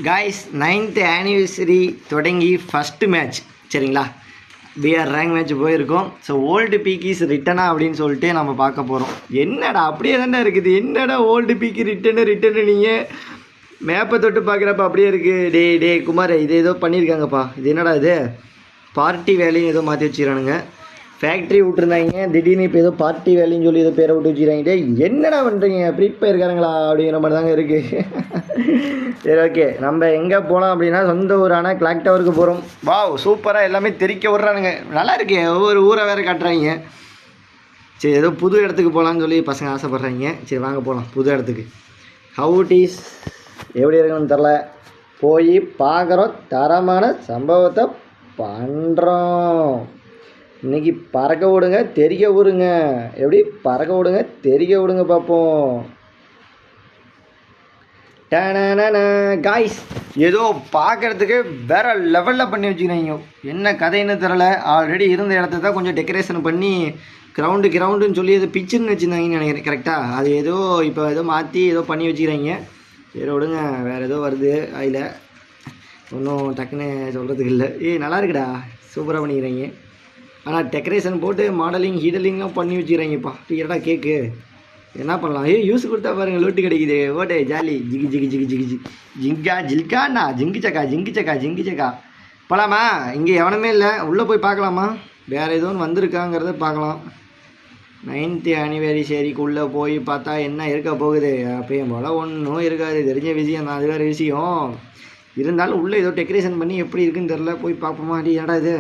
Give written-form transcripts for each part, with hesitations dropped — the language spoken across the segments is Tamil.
காய்ஸ் 9th ஆனிவர்சரி தொடங்கி ஃபஸ்ட்டு மேட்ச் சரிங்களா, பிஆர் ரேங்க் மேட்ச் போயிருக்கோம். ஸோ ஓல்டு பீக்கிஸ் ரிட்டனா அப்படின்னு சொல்லிட்டு நம்ம பார்க்க போகிறோம். என்னடா அப்படியே தானே இருக்குது, என்னடா ஓல்டு பீக்கி ரிட்டனு நீங்கள் மேப்பை தொட்டு பார்க்குறப்ப அப்படியே இருக்குது. டே குமார், இது ஏதோ பண்ணியிருக்காங்கப்பா. இது என்னடா இது, பார்ட்டி வேலையும் ஏதோ மாற்றி வச்சுக்கிறானுங்க. ஃபேக்ட்ரி விட்டுருந்தாங்க, திடீர்னு இப்போ ஏதோ பார்ட்டி வேலைன்னு சொல்லி ஏதோ பேரை விட்டு வச்சுக்கிறாங்க. டே என்னடா பண்ணுறீங்க, ப்ரீட் இருக்காங்களா அப்படிங்கிற மாதிரி தாங்க இருக்குது. சரி ஓகே, நம்ம எங்கே போகலாம் அப்படின்னா சொந்த ஊரான கிளாக் டவருக்கு போகிறோம். வாவ் சூப்பராக எல்லாமே தெரிக்க விட்றானுங்க, நல்லா இருக்கு. ஒவ்வொரு ஊரை வேறு காட்டுறாங்க. சரி ஏதோ புது இடத்துக்கு போகலான்னு சொல்லி பசங்க ஆசைப்பட்றாங்க. சரி வாங்க போகலாம் புது இடத்துக்கு. ஹவுட்டீஸ் எப்படி இருக்குன்னு தெரில, போய் பார்க்குறோம், தரமான சம்பவத்தை பண்ணுறோம். இன்றைக்கி பறக்க விடுங்க தெரிக்க விடுங்க, எப்படி பறக்க விடுங்க தெரிக்க விடுங்க பார்ப்போம். காய்ஸ் ஏதோ பார்க்குறதுக்கு வேறு லெவலில் பண்ணி வச்சுக்கிறீங்க. என்ன கதைன்னு தெரில. ஆல்ரெடி இருந்த இடத்த தான் கொஞ்சம் டெக்கரேஷன் பண்ணி கிரவுண்டுன்னு சொல்லி ஏதோ பிச்சுன்னு வச்சுருந்தாங்கன்னு நினைக்கிறேன். கரெக்டாக அது ஏதோ இப்போ ஏதோ மாற்றி ஏதோ பண்ணி வச்சுக்கிறாங்க. சரி விடுங்க, வேறு ஏதோ வருது அதில், ஒன்றும் டக்குன்னு சொல்கிறதுக்கு இல்லை. நல்லா இருக்குடா, சூப்பராக பண்ணிக்கிறீங்க. ஆனால் டெக்கரேஷன் போட்டு மாடலிங் ஹீடலிங்லாம் பண்ணி வச்சுக்கிறாங்கப்பா. டீடா கேக்கு என்ன பண்ணலாம், யூஸ் கொடுத்தா பாருங்கள் லோட்டு கிடைக்குது. ஓட்டே ஜாலி, ஜிகி ஜிகி ஜிகி ஜிகி ஜி ஜிங்கா ஜில்காண்ணா ஜிங்கு சக்கா போகலாமா? இங்கே எவனுமே இல்லை, உள்ளே போய் பார்க்கலாமா, வேறு எதுவும் வந்திருக்காங்கிறத பார்க்கலாம். 9th ஆனிவர்சரிக்குள்ளே போய் பார்த்தா என்ன இருக்க போகுது, அப்பயும் போல் ஒன்றும் இருக்காது, தெரிஞ்ச விஷயம் தான், அது வேறு விஷயம். இருந்தாலும் உள்ளே ஏதோ டெக்கரேஷன் பண்ணி எப்படி இருக்குன்னு தெரில, போய் பார்ப்போமா? அடி ஏடா இது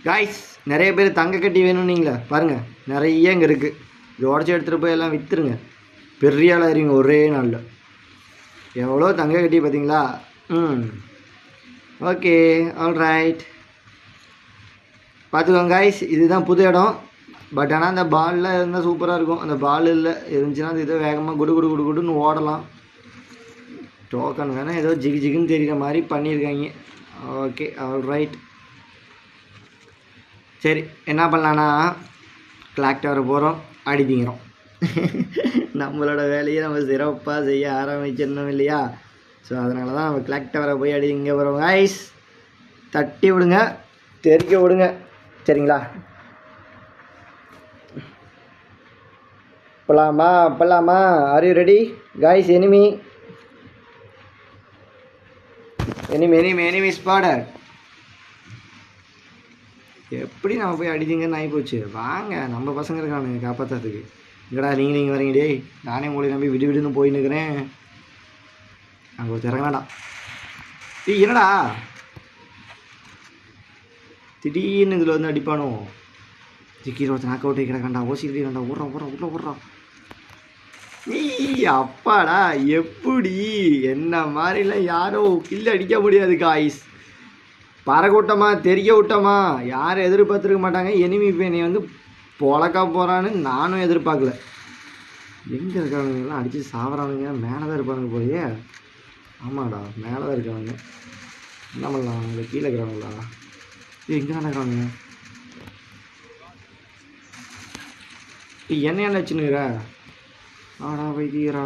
காய்ஸ், நிறைய பேர் தங்க கட்டி வேணும்னீங்களா, பாருங்கள் நிறைய இங்கே இருக்குது. இது உடச்சி எடுத்துகிட்டு போய் எல்லாம் விற்றுருங்க, பெரிய ஆளாக இருங்க ஒரே நாளில். எவ்வளோ தங்க கட்டி பார்த்தீங்களா? ஓகே ஆல்ரைட், பார்த்துக்கோங்க காய்ஸ், இதுதான் புது இடம். பட் ஆனால் அந்த பாலில் இருந்தால் சூப்பராக இருக்கும். அந்த பால் இல்லை இருந்துச்சுன்னா அது ஏதோ வேகமாக குடுன்னு ஓடலாம். டோக்கன் வேணால் ஏதோ ஜிகுன்னு தெரிகிற மாதிரி பண்ணியிருக்காங்க. ஓகே ஆல்ரைட், சரி என்ன பண்ணலான்னா கிளாக் டவர் போகிறோம், அடிதிங்கிறோம். நம்மளோட வேலையை நம்ம சிறப்பாக செய்ய ஆரம்பிச்சிடணும் இல்லையா? ஸோ அதனால தான் நம்ம கிளாக் டவரை போய் இங்கே போகிறோம். ஐஸ் தட்டி விடுங்க தெரிக்க விடுங்க சரிங்களா? போகலாமா? Are you ready guys? Enemy spotted. எப்படி நம்ம போய் அடிச்சிங்கன்னு ஆகிப்போச்சு. வாங்க, நம்ம பசங்க இருக்கானுங்க காப்பாற்றுறதுக்கு. இங்கடா நீங்கள் வரீங்க. டேய் நானே உங்களை நம்பி விடுன்னு போயின்னு இருக்கிறேன். அங்கே ஒரு திறங்கடா. என்னடா திடீர்னு இதில் வந்து அடிப்பானோ? திக்கீர் ஒருத்தர் நாக் அவுட் கிடக்காண்டா, ஓசிக்கிட்டாண்டா, ஓடுறான். அப்பாடா, எப்படி என்ன மாதிரிலாம் யாரோ கில்ல அடிக்க முடியாது காய்ஸ். பறக்கூட்டமா தெரிய விட்டோமா யாரும் எதிர்பார்த்துருக்க மாட்டாங்க. எனிமி இப்போ என்னை வந்து பொழக்கா போகிறான்னு நானும் எதிர்பார்க்கல. எங்கே இருக்கானுங்கலாம் அடித்து சாப்பிட்றானுங்க, மேலே தான் இருப்பானுங்க போலயே. ஆமாடா மேலே தான் இருக்கானுங்க. என்ன பண்ணலாம், அவங்க கீழே இருக்கிறானுங்களா? எங்கே தானே இருக்கிறானுங்க? என்ன வச்சுன்னுக்கிற? ஆடா வைத்தீரா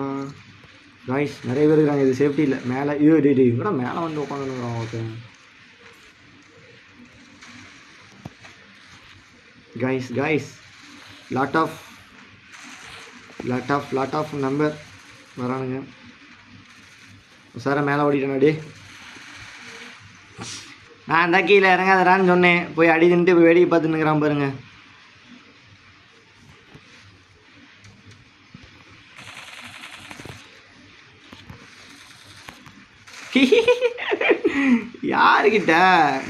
காய்ஸ், நிறைய பேர் இருக்காங்க. இது சேஃப்டி இல்லை. மேலே கூட மேலே வந்து உட்காந்துருக்குறான். Okay guys lot of number வரானுங்க. சார மேலே ஓடிட்டேனாடி. நான் தான் கீழே இறங்காதரான்னு சொன்னேன், போய் அடி தின்ட்டு போய் வேடிக்கை பார்த்துன்னுக்கிறான் பாருங்க. யாருக்கிட்ட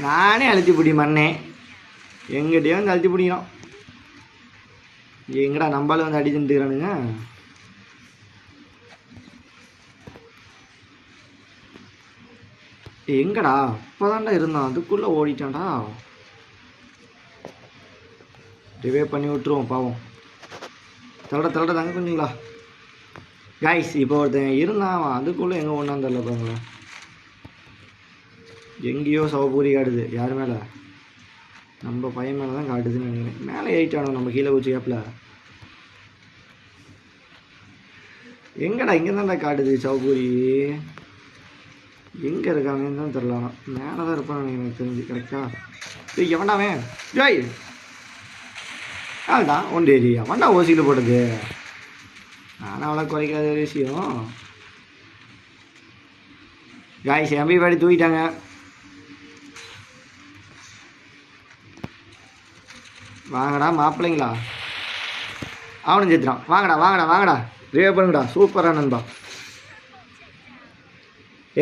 நானே அழுத்தி பிடி மண்ணே, எங்கிட்டே வந்து அழுத்தி பிடிக்கிறோம். எங்கடா நம்பால வந்து அடி தின்ட்டுக்கிறானுங்க. எங்கடா அப்போதான்டா இருந்தான், அதுக்குள்ளே ஓடிட்டான்டா. ரிவே பண்ணி விட்டுருவோம் பாவம். தள்ளட தாங்க கொஞ்சங்களா காய்ஸ். இப்போ ஒருத்தன் இருந்தான், அதுக்குள்ளே எங்கே ஒன்றான்னு தெரில பாருங்களேன். எங்கேயோ சவப்பூரி காட்டுது. யார் மேலே? நம்ம பையன் மேலே தான் காட்டுதுன்னு நினைக்கிறேன். மேலே ஏறிட்டானோ நம்ம கீழே குச்சி கேப்பில். எங்கடா இங்கே தான்டா காட்டுது சவப்பூரி. எங்கே இருக்காங்கன்னு தான் தெரில. மேலே தான் இருப்பான்னு எனக்கு தெரிஞ்சு. கரெக்டாக எவன்டாவே ஜாய் அதுதான் ஒன்று எவன்டா ஓசியில் போட்டது. நானும் அவ்வளோ குறைக்காத ஒரு விஷயம். காய்ஸ் எம்பி பாடி தூக்கிட்டாங்க. வாங்கடா மாப்பிள்ளைங்களா, அவனும் சேர்த்துறான். வாங்கடா வாங்கடா வாங்கடா ரிவே பண்ணுங்கடா. சூப்பராக நண்பா.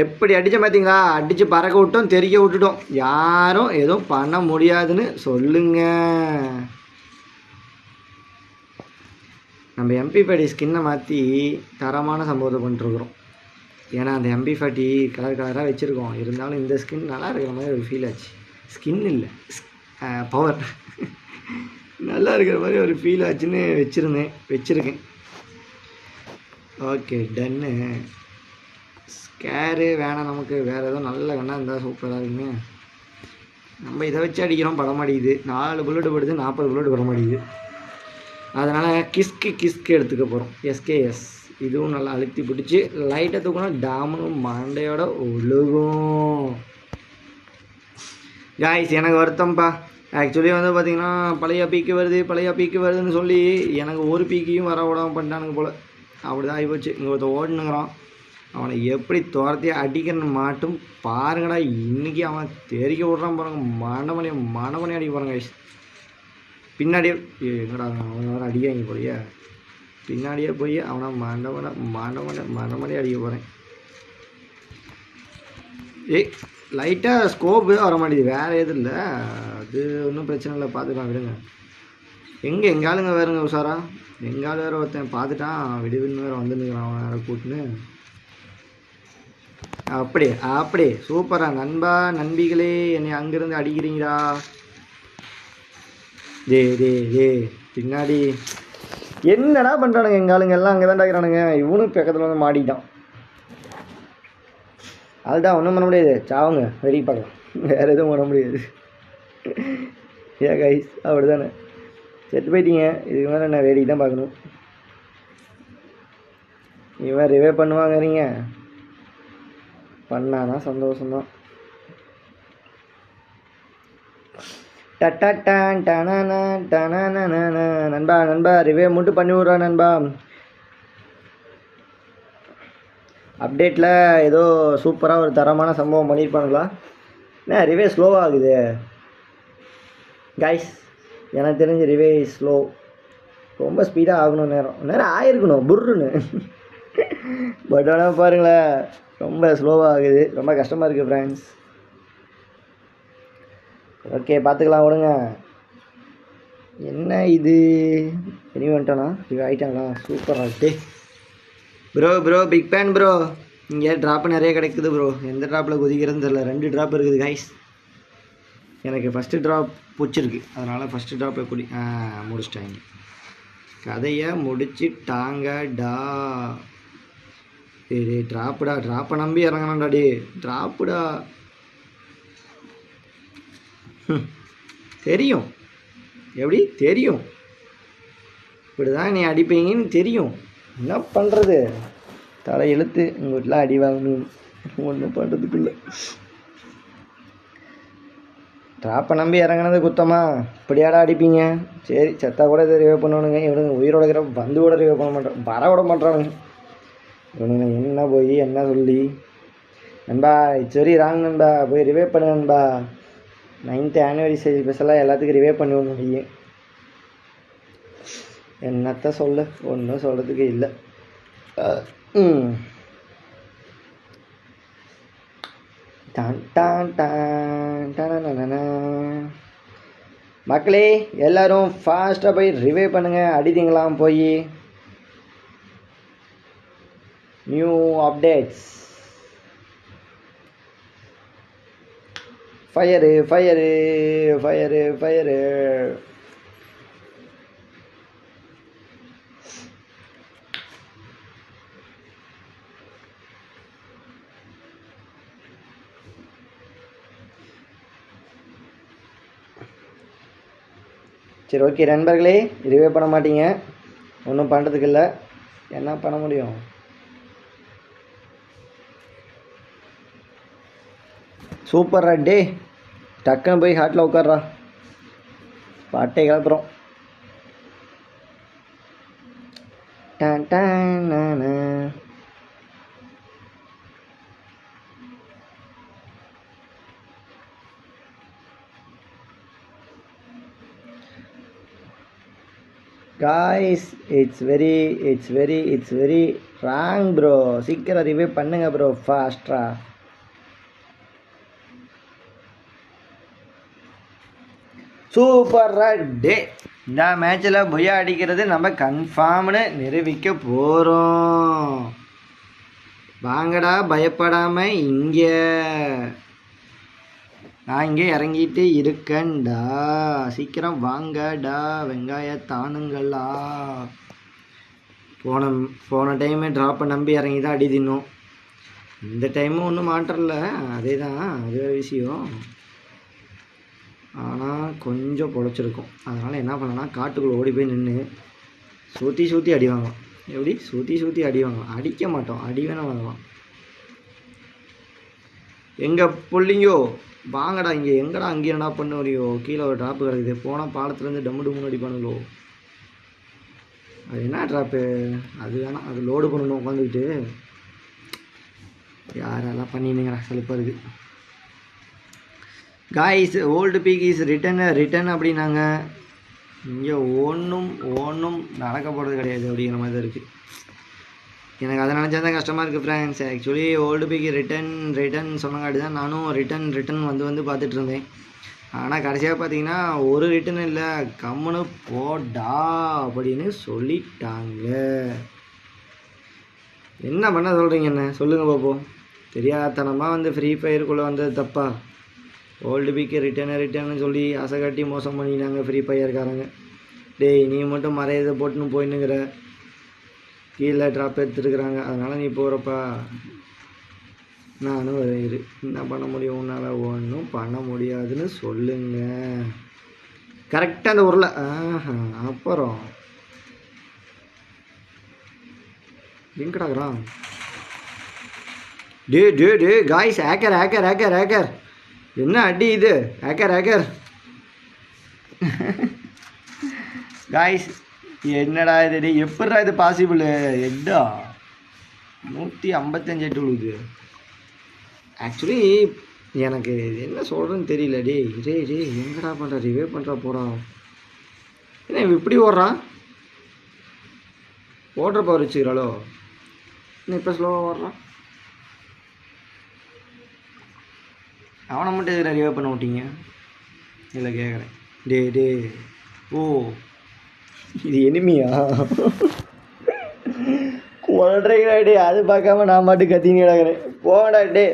எப்படி அடித்த பார்த்தீங்களா? அடித்து பறக்க விட்டோம், தெறிக்க விட்டுட்டோம். யாரும் எதுவும் பண்ண முடியாதுன்னு சொல்லுங்க. நம்ம MP40 ஸ்கின்னை மாற்றி தரமான சம்பவத்தை பண்ணிட்டுருக்குறோம். ஏன்னா அந்த MP40 கலர் கலராக வச்சுருக்கோம். இருந்தாலும் இந்த ஸ்கின் நல்லா இருக்கிற மாதிரி ஒரு ஃபீல் ஆச்சு. ஸ்கின் இல்லை, பவர் நல்லா இருக்கிற மாதிரி ஒரு ஃபீல் ஆச்சுன்னு வச்சுருக்கேன். ஓகே டன்னு. ஸ்கேரு வேணாம் நமக்கு. வேறு எதுவும் நல்ல கண்ணா இருந்தால் சூப்பராக இருக்குங்க. நம்ம இதை வச்சு அடிக்கிறோம், பட மாட்டேங்குது. 4 புல்லட்டு படுது, 40 புல்லட்டு பட மாட்டேங்குது. அதனால் கிஸ்க்கு எடுத்துக்க போகிறோம். SKS இதுவும் நல்லா அழுத்தி பிடிச்சி லைட்டை தூக்கணும். டாமனும் மண்டையோட ஒழுகும். காய்ஸ் எனக்கு வருத்தம்ப்பா. ஆக்சுவலி வந்து பார்த்திங்கன்னா பழைய பீக்கு வருதுன்னு சொல்லி எனக்கு ஒரு பீக்கையும் வர விடாமல் பண்ணிட்டானுங்க போல். அப்படி தான் ஆகிப்போச்சு. இங்கே ஒருத்தர் ஓடுனுங்கிறான். அவனை எப்படி துரத்தி அடிக்கணும்னு மாட்டும் பாருங்கடா. இன்றைக்கி அவன் தெரிக்க விட்றான் பாருங்க. மண்டமணி அடிக்க போகிறாங்க கைஸ். பின்னாடியே எங்கடா அவன் வேறு அடிக்காங்க போலையே. பின்னாடியே போய் அவனை மண்டமணி அடிக்க போகிறேன். லைட்டாக ஸ்கோப்பு வர மாட்டேங்குது. வேறு எதுவும் இல்லை, அது ஒன்றும் பிரச்சனை இல்லை. பார்த்துக்கலாம் விடுங்க. எங்கள் ஆளுங்க வேறுங்க உஷாரா. எங்கள் ஆள் வேறு ஒருத்தன் பார்த்துட்டான். விடுவின்னு வேறு வந்துன்னுக்கிறான் அவன் வேறு கூட்டுன்னு. அப்படி சூப்பராக நண்பா நண்பிகளே என்னை அங்கேருந்து அடிக்கிறீங்களா? டே பின்னாடி என்னடா பண்ணுறானுங்க எங்கள் ஆளுங்க எல்லாம்? அங்கே தான் டாக்கிறானுங்க. இவனும் பக்கத்தில் வந்து மாட்டிட்டான். அதுதான் ஒன்றும் பண்ண முடியாது. சாவுங்க, வெடி பார்க்கலாம். வேறு எதுவும் பண்ண முடியாது. கைஸ் அப்படி தானே செத்து போயிட்டீங்க. இதுக்கு மேலே நான் வேடிக்கை தான் பார்க்கணும். இவன் ரிவே பண்ணுவாங்கறீங்க. பண்ணானா சந்தோஷம்தான். நண்பா ரிவே மட்டும் பண்ணி விட்றா நண்பா. அப்டேட்டில் ஏதோ சூப்பராக ஒரு தரமான சம்பவம் பண்ணியிருப்பானுங்களா? என்ன ரிவே ஸ்லோவாக ஆகுது கைஸ்? எனக்கு தெரிஞ்ச ரிவே ஸ்லோ. ரொம்ப ஸ்பீடாக ஆகணும். நேரம் ஆயிருக்கணும் புர்ருன்னு. பட் ஆனால் பாருங்களேன், ரொம்ப ஸ்லோவாக ஆகுது. ரொம்ப கஷ்டமாக இருக்குது ஃப்ரெண்ட்ஸ். ஓகே பார்த்துக்கலாம் விடுங்க. என்ன இது இனி வந்துட்டானா? இது ஆகிட்டாங்களா? சூப்பராக ஆகிட்டு ப்ரோ பிக் பேன் ப்ரோ. இங்கே ட்ராப்பு நிறைய கிடைக்குது ப்ரோ. எந்த ட்ராப்பில் குதிக்கிறதுன்னு தெரியல. 2 ட்ராப் இருக்குது கைஸ். எனக்கு ஃபஸ்ட்டு ட்ராப் பிடிச்சிருக்கு. அதனால் ஃபஸ்ட்டு ட்ராப்பில் முடிச்சிட்டாங்க. கதையை முடிச்சிட்டாங்கடா. டே ட்ராப்பை நம்பி இறங்கணும்டா. ட்ராப்புடா. தெரியும், எப்படி தெரியும்? இப்படி தான் நீ அடிப்பீங்கன்னு தெரியும். என்ன பண்ணுறது? தலை எழுத்து உங்கள் வீட்டில் அடி வாங்கணும். ஒன்றும் பண்ணுறதுக்குள்ள ட்ராப்பை நம்பி இறங்கினது குத்தமா? இப்படியாடா அடிப்பீங்க? சரி செத்தா கூட இதை ரிவே பண்ணணுங்க. இவனுங்க உயிரோட இருக்கிற வந்து கூட ரிவே பண்ண மாட்டேன், வர விட மாட்டானுங்க இவனுங்க. என்ன போய் என்ன சொல்லி நண்பா சரி ராங் நண்பா. போய் ரிவே பண்ணு நண்பா. 9th ஆனிவர்சரி ஸ்பெஷலாக எல்லாத்துக்கும் ரிவே பண்ணுவோம். நீ என்னத்த சொல்ல? ஒன்றும் சொல்கிறதுக்கு இல்லை. மக்களே எல்லாரும் ஃபாஸ்ட்டாக போய் ரிவே பண்ணுங்கள். அடித்தீங்களாம் போய் நியூ அப்டேட்ஸ். ஃபயரு சரி ஓகே நண்பர்களே, ரிவே பண்ண மாட்டீங்க, ஒன்றும் பண்ணுறதுக்கு இல்லை. என்ன பண்ண முடியும்? சூப்பர்ரா டே, டக்குன்னு போய் ஹாட்டில் உட்கார்றா, பாட்டை கிளப்புறோம். டான் டான் நானா. Guys, it's very wrong bro. சீக்கிரம் ரிவே பண்ணுங்க ப்ரோ, ஃபாஸ்ட்ரா. சூப்பர் டே. இந்த மேட்சில் பொய்யா அடிக்கிறது நம்ம கன்ஃபார்ம்னு நிரூபிக்க போகிறோம். வாங்கடா பயப்படாமல் இங்கே, நான் இங்கே இறங்கிட்டு இருக்கேன்டா, சீக்கிரம் வாங்கடா வெங்காய தானுங்களா. போன டைமே ட்ராப்பை நம்பி இறங்கி தான் அடி தின்னோம். இந்த டைமும் ஒன்றும் மாற்றல, அதே தான், அது ஒரு விஷயம். ஆனால் கொஞ்சம் பொழைச்சிருக்கும். அதனால் என்ன பண்ணனா, காட்டுக்குள்ளே ஓடி போய் நின்று சுற்றி அடி வாங்கலாம். எப்படி சுற்றி அடி வாங்கலாம், அடிக்க மாட்டோம், அடி வேணால் வாங்கலாம். எங்கே புள்ளிங்கோ வாங்கடா இங்கே, எங்கடா அங்கே என்ன பண்ண வரையோ, கீழே ஒரு ட்ராப்பு கிடக்குது, போனால் பாலத்துலேருந்து டம்மு அடிப்பானுங்களோ. அது என்ன ட்ராப்பு, அது வேணாம், அது லோடு பண்ணணும் உட்காந்துக்கிட்டு. யாரெல்லாம் பண்ணினுங்கிறா, சலுப்பாக இருக்குது. Guys, old peak is written அப்படின்னாங்க. இங்கே ஒன்றும் நடக்க போகிறது கிடையாது அப்படிங்கிற மாதிரி தான் இருக்குது. எனக்கு அதை நினச்சா தான் கஷ்டமாக இருக்குது ஃப்ரெண்ட்ஸ். ஆக்சுவலி ஓல்டு பீக்கு ரிட்டன் சொன்னங்காட்டி தான் நானும் ரிட்டன் வந்து பார்த்துட்டு இருந்தேன். ஆனால் கடைசியாக பார்த்தீங்கன்னா ஒரு ரிட்டன் இல்லை, கம்முன்னு போடா அப்படின்னு சொல்லிட்டாங்க. என்ன பண்ண சொல்கிறீங்க, என்ன சொல்லுங்கள் பார்ப்போம். தெரியாதனமாக வந்து ஃப்ரீ ஃபயருக்குள்ளே வந்தது தப்பா? ஓல்டு பீக்கு ரிட்டர்னு சொல்லி ஆசை காட்டி மோசம் பண்ணிட்டாங்க ஃப்ரீ ஃபயர்காரங்க. டேய், நீ மட்டும் மறையதை போட்டுன்னு போயின்னுங்கிற, கீழே ட்ராப் எடுத்துருக்குறாங்க, அதனால் நீ போகிறப்பா நானும் இரு. என்ன பண்ண முடியும் உன்னால்? ஒன்றும் பண்ண முடியாதுன்னு சொல்லுங்க. கரெக்டாக அந்த உருளை. அப்புறம் எங்கடாக்குறான்? டே காய்ஸ், ஹேக்கர் என்ன அடி இது? ஹேக்கர் காய்ஸ், என்னடா இது? எப்படா இது பாசிபிள்? எட்டா 155 எட்டு விழுது. ஆக்சுவலி எனக்கு என்ன சொல்கிறேன்னு தெரியல. டே எங்கடா பண்ணுற, ரிவே பண்ணுறா போகிறா. என்ன இப்படி ஓடுறான்? ஓடுற பவர் வச்சுக்கிறாளோ? இன்னும் இப்போ ஸ்லோவாக ஓடுறான். அவனை மட்டும் எதில் ரிவே பண்ண விட்டீங்க? இல்லை கேட்குறேன். டே ஓ, இது எனிமியா? குழந்தைங்களா டே, அது பார்க்காம நான் மட்டும் கத்தின்னு கிடக்குறேன். போடா டே.